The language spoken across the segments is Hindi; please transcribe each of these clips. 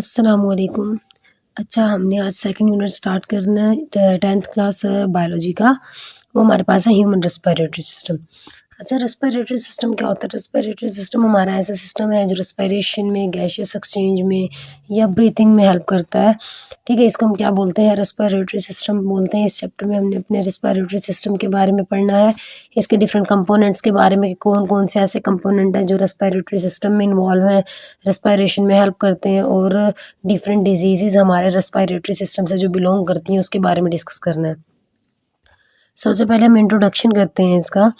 अस्सलामुअलैकुम। अच्छा, हमने आज सेकंड यूनिट स्टार्ट करना है 10th क्लास बायोलॉजी का। वो हमारे पास है ह्यूमन रेस्पिरेटरी सिस्टम। अच्छा, रेस्पिरेटरी सिस्टम क्या होता है? रेस्पिरेटरी सिस्टम हमारा ऐसा सिस्टम है जो रेस्पिरेशन में, गैसियस एक्सचेंज में या ब्रीथिंग में हेल्प करता है। ठीक है, इसको हम क्या बोलते हैं? रेस्पिरेटरी सिस्टम बोलते हैं। इस चैप्टर में हमने अपने रेस्पिरेटरी सिस्टम के बारे में पढ़ना है, इसके डिफरेंट कंपोनेंट्स के बारे में, कौन-कौन से ऐसे कंपोनेंट हैं जो रेस्पिरेटरी सिस्टम में इन्वॉल्व हैं, रेस्पिरेशन में हेल्प करते हैं और डिफरेंट डिजीज़ेज़ हमारे रेस्पिरेटरी सिस्टम से जो बिलॉन्ग करती हैं उसके बारे में डिस्कस करना है। सबसे पहले हम इंट्रोडक्शन करते हैं इसका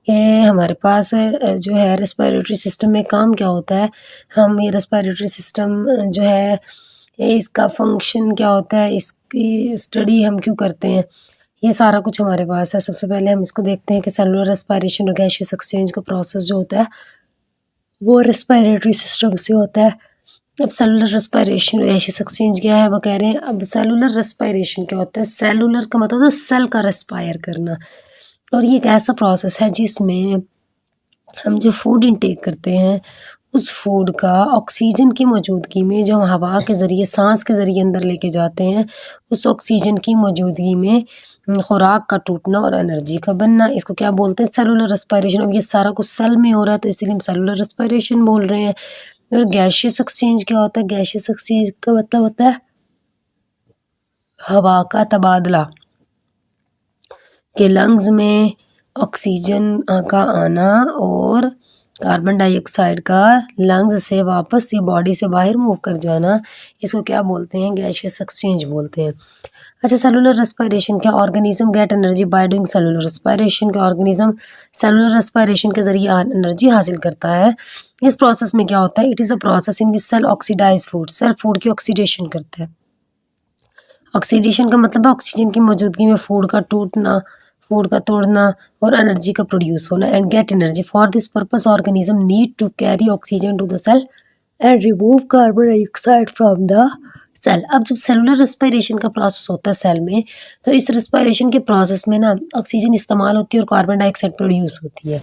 कि हमारे पास जो है रेस्पिरेटरी सिस्टम में काम क्या होता है। हम ये रेस्पिरेटरी सिस्टम जो है इसका फंक्शन क्या होता है, इसकी स्टडी हम क्यों करते हैं, ये सारा कुछ हमारे पास है। सबसे पहले हम इसको देखते हैं कि सेलुलर रेस्पिरेशन और गैसियस एक्सचेंज का प्रोसेस जो होता है वो रेस्पिरेटरी सिस्टम से होता है। अब सेलुलर रेस्पिरेशन गैसियस एक्सचेंज क्या है वो कह रहे हैं। अब सेलुलर रेस्पिरेशन क्या होता है? सेलुलर का मतलब होता है सेल का रेस्पायर करना, और ये एक ऐसा प्रोसेस है जिसमें हम जो फूड इनटेक करते हैं उस फूड का ऑक्सीजन की मौजूदगी में, जो हम हवा के ज़रिए सांस के ज़रिए अंदर लेके जाते हैं, उस ऑक्सीजन की मौजूदगी में खुराक का टूटना और एनर्जी का बनना, इसको क्या बोलते हैं? Cellular respiration. अब ये सारा कुछ सेल में हो रहा है तो इसीलिए हम सेलुलर रेस्पिरेशन बोल रहे हैं। और गैसियस एक्सचेंज क्या होता है? गैसियस एक्सचेंज का मतलब होता है हवा का तबादला, कि लंग्स में ऑक्सीजन का आना और कार्बन डाइऑक्साइड का लंग्स से वापस ये बॉडी से बाहर मूव कर जाना, इसको क्या बोलते हैं? गैसियस एक्सचेंज बोलते हैं। अच्छा, सेलुलर रेस्पिरेशन क्या? Organism get energy by doing cellular respiration. का ऑर्गेनिज्म सेलुलर रेस्पिरेशन के जरिए एनर्जी हासिल करता है। इस प्रोसेस में क्या होता है? It is a process in which cell oxidise food, cell food की ऑक्सीडेशन करता है। ऑक्सीडेशन का मतलब है ऑक्सीजन की मौजूदगी में फूड का टूटना, फूड का तोड़ना और एनर्जी का प्रोड्यूस होना। And get energy for this purpose organism need to carry oxygen to the cell and remove carbon dioxide from the cell. अब जब सेलुलर रेस्पिरेशन का प्रोसेस होता है सेल में, तो इस रेस्पिरेशन के प्रोसेस में ना ऑक्सीजन इस्तेमाल होती है और कार्बन डाइऑक्साइड प्रोड्यूस होती है।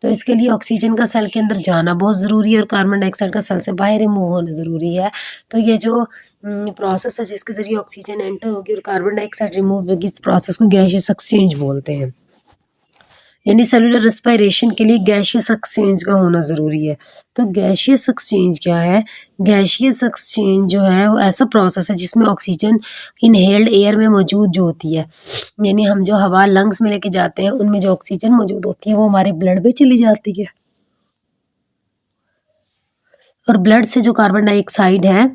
तो इसके लिए ऑक्सीजन का सेल के अंदर जाना बहुत ज़रूरी है और कार्बन डाइऑक्साइड का सेल से बाहर रिमूव होना ज़रूरी है। तो ये जो प्रोसेस है जिसके ज़रिए ऑक्सीजन एंटर होगी और कार्बन डाइऑक्साइड रिमूव होगी, इस प्रोसेस को गैसियस एक्सचेंज बोलते हैं। यानी सेलुलर रेस्पिरेशन के लिए गैसियस एक्सचेंज का होना ज़रूरी है। तो गैसियस एक्सचेंज क्या है? गैसियस एक्सचेंज जो है वो ऐसा प्रोसेस है जिसमें ऑक्सीजन इनहेल्ड एयर में मौजूद जो होती है, यानी हम जो हवा लंग्स में लेके जाते हैं उनमें जो ऑक्सीजन मौजूद होती है वो हमारे ब्लड में चली जाती है, और ब्लड से जो कार्बन डाइऑक्साइड है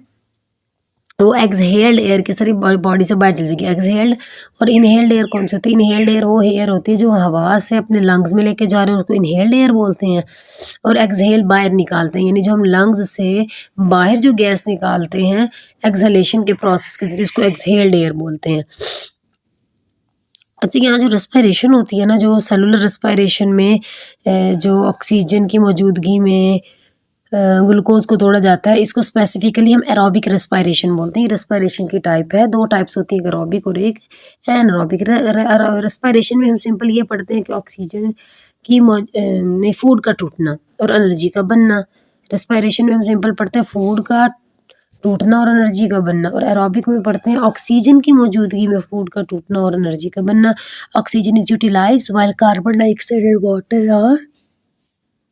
वो एक्सहेल्ड एयर के सारी बॉडी से बाहर चली जाएगी। एक्सहेल्ड और इनहेल्ड एयर कौन सी होती है? इनहेल्ड एयर वो एयर होती है जो हवा से अपने लंग्स में लेके जा रहे हैं उसको इनहेल्ड एयर बोलते हैं, और एक्सहेल बाहर निकालते हैं, यानी जो हम लंग्स से बाहर जो गैस निकालते हैं एक्सहेलेशन के प्रोसेस के जरिए उसको एक्सहेल्ड एयर बोलते हैं। अच्छा, यहाँ जो रेस्पिरेशन होती है ना, जो सेलुलर रेस्पिरेशन में जो ऑक्सीजन की मौजूदगी में ग्लूकोज को तोड़ा जाता है, इसको स्पेसिफिकली हम एरोबिक रेस्पिरेशन बोलते हैं। रेस्पिरेशन की टाइप है, दो टाइप्स होती है, एक एरोबिक और एक एनारोबिक। रेस्पिरेशन में हम सिंपल ये पढ़ते हैं कि ऑक्सीजन की नहीं, फूड का टूटना और एनर्जी का बनना। रेस्पिरेशन में हम सिंपल पढ़ते हैं फूड का टूटना और एनर्जी का बनना, और एरोबिक में पढ़ते हैं ऑक्सीजन की मौजूदगी में फूड का टूटना और एनर्जी का बनना। Oxygen is utilise while carbon dioxide and water are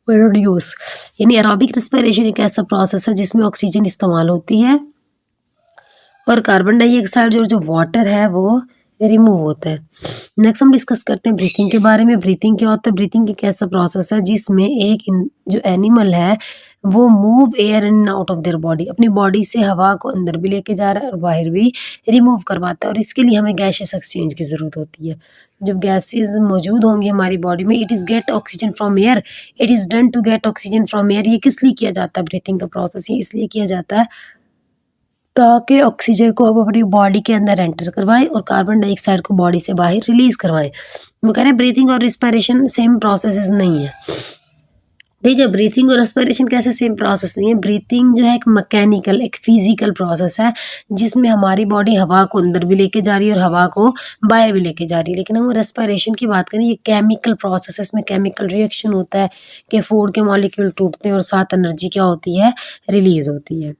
produce. यानी एरोबिक रेस्पिरेशन एक ऐसा प्रोसेस है जिसमें ऑक्सीजन इस्तेमाल होती है और कार्बन डाइऑक्साइड और जो वाटर है वो रिमूव होता है। नेक्स्ट हम डिस्कस करते हैं ब्रीथिंग के बारे में। ब्रीथिंग क्या होता है? ब्रीथिंग एक ऐसा प्रोसेस है जिसमें जो एनिमल है वो move air in out of their body, अपनी बॉडी से हवा को अंदर भी लेके जा रहा है और बाहर भी रिमूव करवाता है, और इसके लिए हमें गैसियस एक्सचेंज की ज़रूरत होती है। जब गैसेस मौजूद होंगी हमारी बॉडी में, it is get oxygen from air, it is done to get oxygen from air. ये किस लिए किया जाता है ब्रीथिंग का प्रोसेस? ये इसलिए किया जाता है ताकि ऑक्सीजन को हम अपनी बॉडी के अंदर एंटर करवाएं और कार्बन डाइऑक्साइड को बॉडी से बाहर रिलीज करवाएं। वो कह रहे हैं ब्रीथिंग और रिस्पिरेशन सेम प्रोसेस नहीं है। ठीक है, ब्रीथिंग और रेस्पिरेशन कैसे सेम प्रोसेस नहीं है? ब्रीथिंग जो है एक मैकेनिकल, एक फिजिकल प्रोसेस है जिसमें हमारी बॉडी हवा को अंदर भी लेके जा रही है और हवा को बाहर भी लेके जा रही है। लेकिन हम रेस्पिरेशन की बात करें, ये केमिकल प्रोसेस है, इसमें केमिकल रिएक्शन होता है कि फूड के मॉलिक्यूल टूटते हैं और साथ एनर्जी क्या होती है? रिलीज होती है।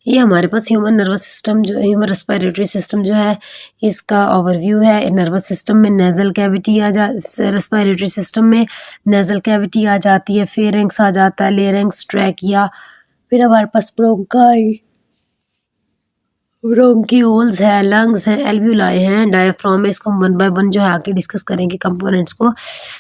ये हमारे पास ह्यूमन नर्वस सिस्टम जो ह्यूमन रेस्पिरेटरी सिस्टम जो है इसका ओवरव्यू है। नर्वस सिस्टम में नेज़ल कैविटी रेस्पिरेटरी सिस्टम में नेज़ल कैविटी आ जाती है, फेरिंक्स आ जाता है, लेरिंक्स, ट्रैकिया, फिर हमारे पास ब्रोंकाई, ब्रोंकियोल्स है, लंग्स हैं, एल्वियोलाई हैं, डायफ्राम है। इसको हम वन बाय वन जो है आगे डिस्कस करेंगे कंपोनेंट्स को।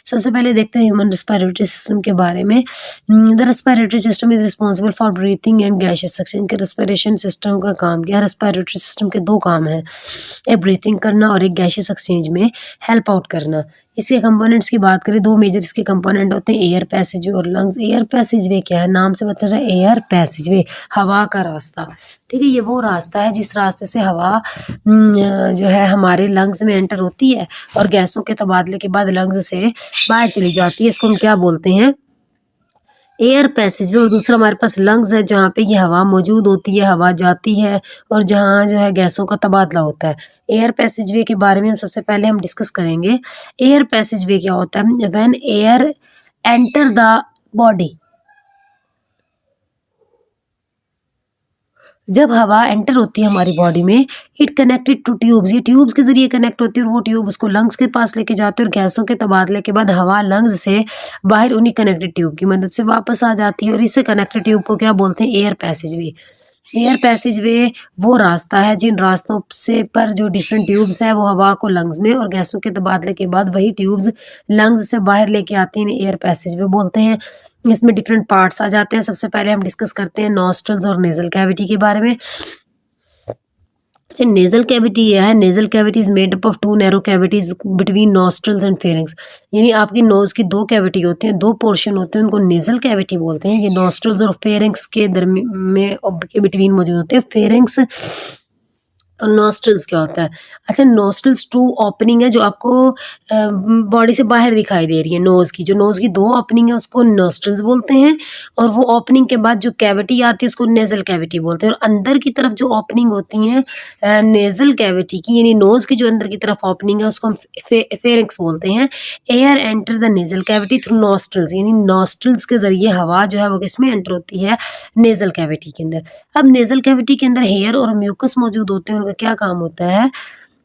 सबसे पहले देखते हैं ह्यूमन रेस्पिरेटरी सिस्टम के बारे में। The respiratory system is responsible for breathing and gaseous suction. के रेस्पिरेशन सिस्टम का काम क्या है? रेस्पिरेटरी सिस्टम के दो काम हैं, एक ब्रीथिंग करना और एक गैसियस एक्सचेंज में हेल्प आउट करना। इसके कंपोनेंट्स की बात करें, दो मेजर इसके कंपोनेंट होते हैं, एयर पैसेजवे और लंग्स। एयर पैसेजवे क्या है? नाम से पता चल रहा है, एयर पैसेजवे हवा का रास्ता। ठीक है, ये वो रास्ता है जिस रास्ते से हवा जो है हमारे लंग्स में एंटर होती है और गैसों के तबादले के बाद लंग्स से बाहर चली जाती है। इसको हम क्या बोलते हैं? एयर पैसेजवे। और दूसरा हमारे पास लंग्स है, जहाँ पे ये हवा मौजूद होती है, हवा जाती है और जहाँ जो है गैसों का तबादला होता है। एयर पैसेजवे के बारे में सबसे पहले हम डिस्कस करेंगे। एयर पैसेजवे क्या होता है? When air enter the body, जब हवा एंटर होती है हमारी बॉडी में, इट कनेक्टेड टू ट्यूब्स, ये ट्यूब्स के जरिए कनेक्ट होती है और वो ट्यूब उसको लंग्स के पास लेके जाते हैं और गैसों के तबादले के बाद हवा लंग्स से बाहर उन्हीं कनेक्टेड ट्यूब की मदद से वापस आ जाती है और इससे कनेक्टेड ट्यूब को क्या बोलते हैं? एयर पैसेजवे। एयर पैसेजवे वो रास्ता है जिन रास्तों से पर जो डिफरेंट ट्यूब्स है वो हवा को लंग्स में और गैसों के तबादले के बाद वही ट्यूब्स लंग्स से बाहर लेके आती हैं, एयर पैसेजवे बोलते हैं। इसमें डिफरेंट पार्ट्स आ जाते हैं। सबसे पहले हम डिस्कस करते हैं नॉस्ट्रल्स और नेजल कैविटी के बारे में। नेजल कैविटी यह है, nasal cavity is made up of two narrow cavities between nostrils and pharynx. यानी आपकी नोज की दो कैविटी होती हैं, दो पोर्शन होते हैं, उनको नेजल कैविटी बोलते हैं। ये नॉस्ट्रल्स और फेरिंग्स के दरमियान में के बिटवीन मौजूद होते हैं। फेरिंग्स और नॉस्ट्रल्स क्या होता है? अच्छा, नॉस्ट्रल्स टू ओपनिंग है जो आपको बॉडी से बाहर दिखाई दे रही है। नोज की दो ओपनिंग है उसको नॉस्ट्रल्स बोलते हैं और वो ओपनिंग के बाद जो कैविटी आती है उसको नेजल कैविटी बोलते हैं। और अंदर की तरफ जो ओपनिंग होती है नेजल कैविटी की, यानी नोज की जो अंदर की तरफ ओपनिंग है उसको हम फेरिंक्स बोलते हैं। Air enter the nasal cavity through nostrils, यानी नॉस्ट्रल्स के जरिए हवा जो है वो किसमें एंटर होती है? नेजल कैविटी के अंदर। अब नेजल कैविटी के अंदर हेयर और म्यूकस मौजूद होते हैं, उनका क्या काम होता है?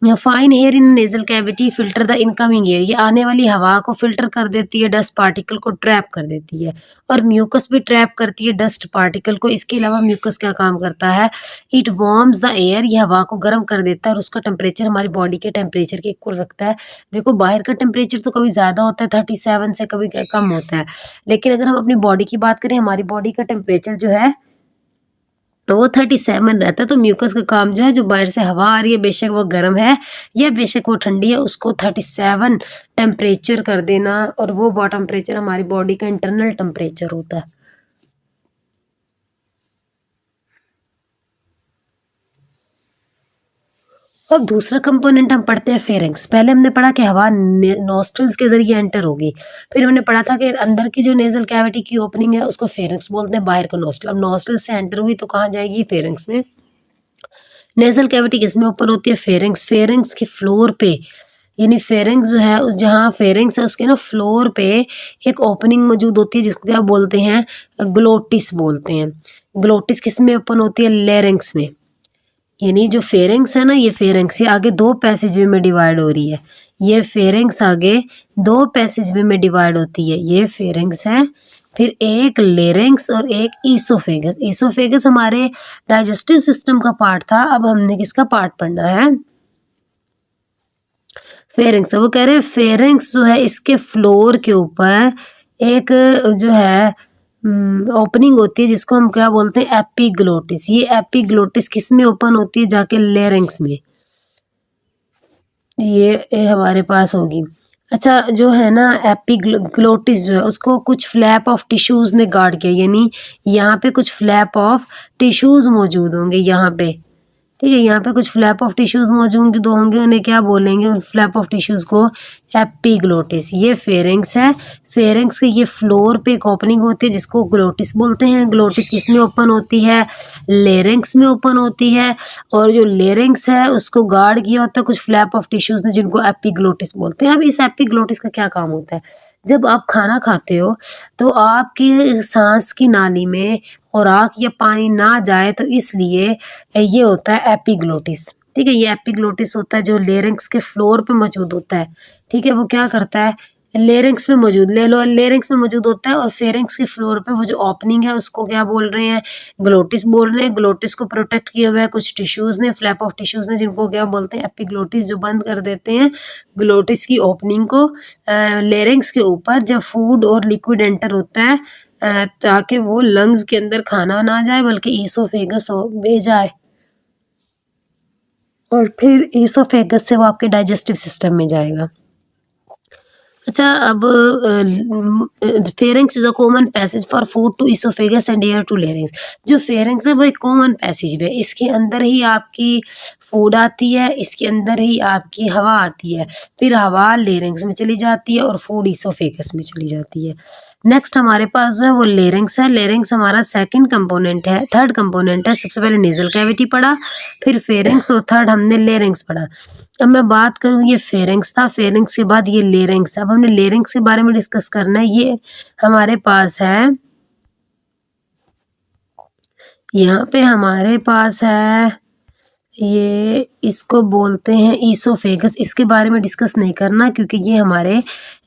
Fine here in nasal cavity filter the incoming air, ये आने वाली हवा को फिल्टर कर देती है, डस्ट पार्टिकल को ट्रैप कर देती है। और म्यूकस भी ट्रैप करती है डस्ट पार्टिकल को। इसके अलावा म्यूकस क्या काम करता है? इट वार्म्स द एयर, ये हवा को गर्म कर देता है और उसका टेम्परेचर हमारी बॉडी के टेम्परेचर के इक्वल रखता है। देखो, बाहर का टेम्परेचर तो कभी ज़्यादा होता है 37 से, कभी कम होता है, लेकिन अगर हम अपनी बॉडी की बात करें, हमारी बॉडी का टेम्परेचर जो है तो वो 37 रहता है। तो म्यूकस का काम जो है, जो बाहर से हवा आ रही है बेशक वो गर्म है या बेशक वो ठंडी है, उसको 37 टेम्परेचर कर देना और वो टेम्परेचर हमारी बॉडी का इंटरनल टेम्परेचर होता है। अब दूसरा कंपोनेंट हम पढ़ते हैं फेरिंग्स। पहले हमने पढ़ा कि हवा नॉस्ट्रल्स के जरिए एंटर होगी, फिर हमने पढ़ा था कि अंदर की जो नेजल कैविटी की ओपनिंग है उसको फेरिंग्स बोलते हैं, बाहर को नॉस्ट्रल। अब नॉस्ट्रल से एंटर हुई तो कहाँ जाएगी? फेरिंग्स में। नेजल कैविटी किसमें ओपन होती है? फेरिंग्स। फेरिंग्स के फ्लोर पे, यानी फेरिंग्स जो है उस जहाँ फेरिंग्स है उसके ना फ्लोर पे एक ओपनिंग मौजूद होती है जिसको क्या बोलते हैं? ग्लोटिस बोलते हैं। ग्लोटिस किसमें ओपन होती है? लेरिंग्स में। यानी जो फेरिंग्स है ना, ये फेरिंग्स ये आगे दो पैसेजवे में डिवाइड हो रही है। ये फेरिंग्स आगे दो पैसेजवे में डिवाइड होती है। ये फेरिंग्स है, फिर एक लेरिंग्स और एक ईसोफेगस। ईसोफेगस हमारे डाइजेस्टिव सिस्टम का पार्ट था, अब हमने किसका पार्ट पढ़ना है? फेरिंग्स। वो कह रहे हैं फेरिंग्स जो है इसके फ्लोर के ऊपर एक जो है ओपनिंग होती है जिसको हम क्या बोलते हैं? एपिग्लोटिस। ये एपिग्लोटिस किस में ओपन होती है? जाके लेरिंग्स में। ये हमारे पास होगी। अच्छा, जो है ना एपिग्लोटिस जो है उसको कुछ फ्लैप ऑफ टिश्यूज ने गार्ड किया, यानी यहाँ पे कुछ फ्लैप ऑफ टिश्यूज मौजूद होंगे यहाँ पे। ठीक है, यहाँ पे कुछ फ्लैप ऑफ टिश्यूज मौजूद होंगे, उन्हें क्या बोलेंगे? उन फ्लैप ऑफ टिश्यूज को एपिग्लोटिस। ये फेरिंग्स है। फेरिंग्स के ये फ्लोर पे एक ओपनिंग होती है जिसको ग्लोटिस बोलते हैं। ग्लोटिस किस में ओपन होती है? लेरिंग्स में ओपन होती है। और जो लेरिंग्स है उसको गार्ड किया होता है कुछ फ्लैप ऑफ टिश्यूज ने जिनको एपिग्लोटिस बोलते हैं। अब इस एपिग्लोटिस का क्या काम होता है? जब आप खाना खाते हो तो आपकी सांस की नाली में खुराक या पानी ना जाए, तो इसलिए ये होता है एपिग्लोटिस। ठीक है, ये एपिग्लोटिस होता है जो लेरिंक्स के फ्लोर पे मौजूद होता है। ठीक है, वो क्या करता है, लेरिंक्स में मौजूद ले लो लेरिंक्स में मौजूद होता है और फेरिंक्स के फ्लोर पे वो जो ओपनिंग है उसको क्या बोल रहे हैं, ग्लोटिस बोल रहे हैं। ग्लोटिस को प्रोटेक्ट किया हुआ है कुछ टिश्यूज ने, फ्लैप ऑफ टिश्यूज ने, जिनको क्या बोलते हैं, एपिग्लोटिस, जो बंद कर देते हैं ग्लोटिस की ओपनिंग को लेरिंक्स के ऊपर जब फूड और लिक्विड एंटर होता है, ताकि वो लंग्स के अंदर खाना ना जाए बल्कि ईसोफेगस में जाए और फिर ईसोफेगस से वो आपके डाइजेस्टिव सिस्टम में जाएगा। अच्छा, अब pharynx is a common passage for food to oesophagus and air to larynx. जो फेरिंग्स है वो एक कॉमन पैसेज है, इसके अंदर ही आपकी फूड आती है, इसके अंदर ही आपकी हवा आती है, फिर हवा लेरिंग्स में चली जाती है और फूड इसोफेगस में चली जाती है। नेक्स्ट हमारे पास जो है वो लेरिंग्स है। लेरिंग्स हमारा सेकंड कंपोनेंट है, थर्ड कंपोनेंट है। सबसे पहले नेजल कैविटी पढ़ा, फिर फेरिंग्स और थर्ड हमने लेरिंग्स पढ़ा। अब मैं बात करूँ, ये फेरिंग्स था, फेरिंग्स के बाद ये लेरिंग्स। अब हमने लेरिंग्स के बारे में डिस्कस करना है। ये हमारे पास है, यहाँ पे हमारे पास है, ये इसको बोलते हैं ईसोफेगस। इसके बारे में डिस्कस नहीं करना क्योंकि ये हमारे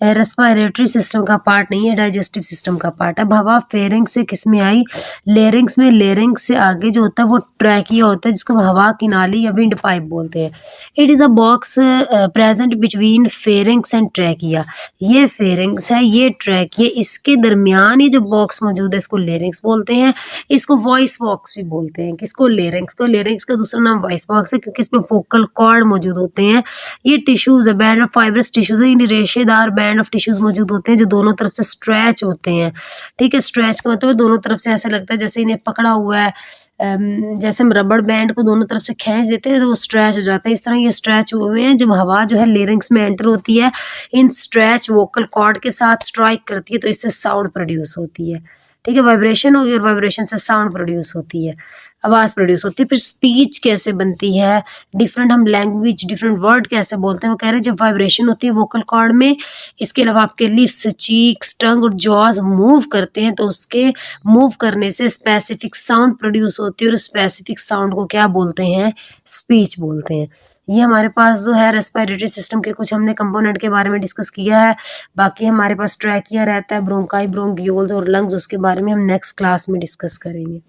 रेस्पिरेटरी सिस्टम का पार्ट नहीं है, डाइजेस्टिव सिस्टम का पार्ट है। अब हवा फेरिंग्स से किस में आई, लेरिंग्स में। लेरिंग्स से आगे जो होता है वो ट्रैकिया होता है, जिसको हम हवा की नाली या विंड पाइप बोलते हैं। It is a box present between pharynx and trachea. ये फेरिंग्स है, ये ट्रैकिया, इसके दरमियान ये जो बॉक्स मौजूद है इसको लेरिंग्स बोलते हैं। इसको वॉइस बॉक्स भी बोलते हैं। किसको, लेरिंग्स को। लेरिंग्स का दूसरा नाम वॉइस बॉक्स है क्योंकि इसमें वोकल कॉर्ड मौजूद होते हैं। ये टिश्यूज है, बैंड ऑफ फाइब्रस टिश्यूज है, ये रेशेदार बैंड ऑफ टिश्यूज मौजूद होते हैं जो दोनों तरफ से स्ट्रेच होते हैं। ठीक है, स्ट्रेच का मतलब दोनों तरफ से ऐसा लगता है जैसे इन्हें पकड़ा हुआ है, जैसे हम रबड़ बैंड को दोनों तरफ से खींच देते हैं तो वो स्ट्रेच हो जाता है, इस तरह ये स्ट्रेच हुए हैं। जब हवा जो है लेरिंग्स में एंटर होती है, इन स्ट्रेच वोकल कॉर्ड के साथ स्ट्राइक करती है तो इससे साउंड प्रोड्यूस होती है। ठीक है, वाइब्रेशन होगी और वाइब्रेशन से साउंड प्रोड्यूस होती है, आवाज़ प्रोड्यूस होती है। फिर स्पीच कैसे बनती है, डिफरेंट हम लैंग्वेज, डिफरेंट वर्ड कैसे बोलते हैं, वो कह रहे हैं जब वाइब्रेशन होती है वोकल कॉर्ड में। इसके अलावा आपके लिप्स, चीक्स, टंग और जॉज मूव करते हैं तो उसके मूव करने से स्पेसिफिक साउंड प्रोड्यूस होती है और स्पेसिफिक साउंड को क्या बोलते हैं, स्पीच बोलते हैं। ये हमारे पास जो है रेस्पिरेटरी सिस्टम के कुछ हमने कंपोनेंट के बारे में डिस्कस किया है। बाकी हमारे पास ट्रैकिया रहता है, ब्रोंकाई, ब्रोंक्यूल्स और लंग्स, उसके बारे में हम नेक्स्ट क्लास में डिस्कस करेंगे।